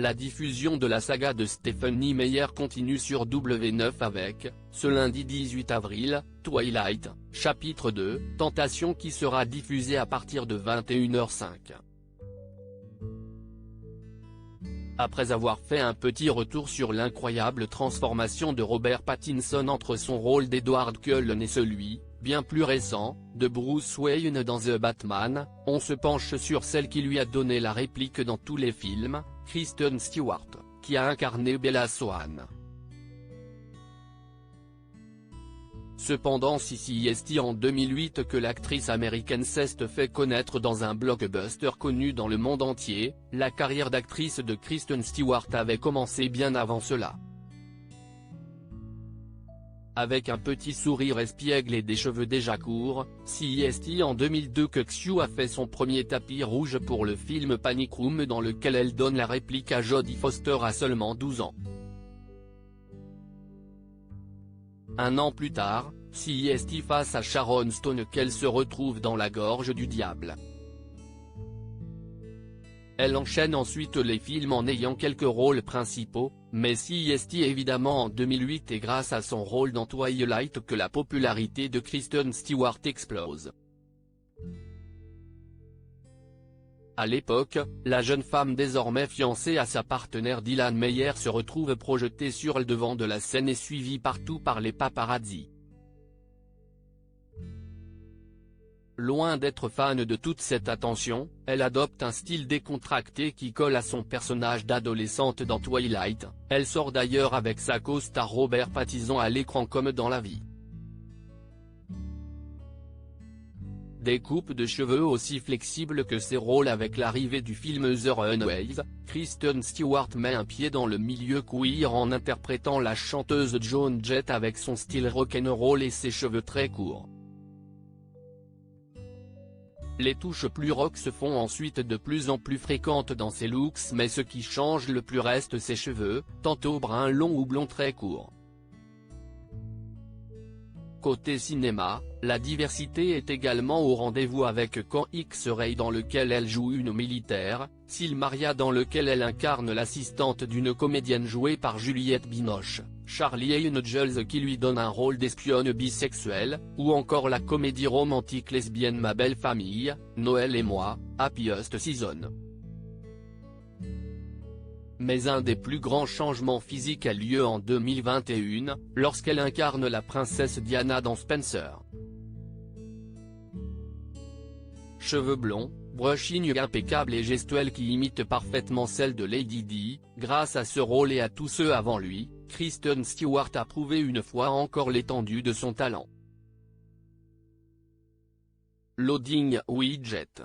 La diffusion de la saga de Stephenie Meyer continue sur W9 avec, ce lundi 18 avril, Twilight, chapitre 2, Tentation qui sera diffusé à partir de 21h05. Après avoir fait un petit retour sur l'incroyable transformation de Robert Pattinson entre son rôle d'Edward Cullen et celui, bien plus récent, de Bruce Wayne dans The Batman, on se penche sur celle qui lui a donné la réplique dans tous les films, Kristen Stewart, qui a incarné Bella Swan. Cependant c'est en 2008 que l'actrice américaine s'est fait connaître dans un blockbuster connu dans le monde entier. La carrière d'actrice de Kristen Stewart avait commencé bien avant cela. Avec un petit sourire espiègle et des cheveux déjà courts, c'est en 2002 que Xiu a fait son premier tapis rouge pour le film Panic Room dans lequel elle donne la réplique à Jodie Foster à seulement 12 ans. Un an plus tard, c'est face à Sharon Stone qu'elle se retrouve dans La Gorge du Diable. Elle enchaîne ensuite les films en ayant quelques rôles principaux, mais c'est évidemment en 2008 et grâce à son rôle dans Twilight que la popularité de Kristen Stewart explose. À l'époque, la jeune femme désormais fiancée à sa partenaire Dylan Meyer se retrouve projetée sur le devant de la scène et suivie partout par les paparazzi. Loin d'être fan de toute cette attention, elle adopte un style décontracté qui colle à son personnage d'adolescente dans Twilight. Elle sort d'ailleurs avec sa co-star Robert Pattinson à l'écran comme dans la vie. Des coupes de cheveux aussi flexibles que ses rôles avec l'arrivée du film The Runaways, Kristen Stewart met un pied dans le milieu queer en interprétant la chanteuse Joan Jett avec son style rock'n'roll et ses cheveux très courts. Les touches plus rock se font ensuite de plus en plus fréquentes dans ses looks mais ce qui change le plus reste ses cheveux, tantôt brun long ou blond très court. Côté cinéma, la diversité est également au rendez-vous avec Quand X-Ray dans lequel elle joue une militaire, Silmaria dans lequel elle incarne l'assistante d'une comédienne jouée par Juliette Binoche, Charlie Angels qui lui donne un rôle d'espionne bisexuelle, ou encore la comédie romantique lesbienne Ma Belle Famille, Noël et moi, Happiest Season. Mais un des plus grands changements physiques a lieu en 2021, lorsqu'elle incarne la princesse Diana dans Spencer. Cheveux blonds, brushing impeccable et gestuelle qui imite parfaitement celle de Lady Di, grâce à ce rôle et à tous ceux avant lui, Kristen Stewart a prouvé une fois encore l'étendue de son talent. Loading Widget.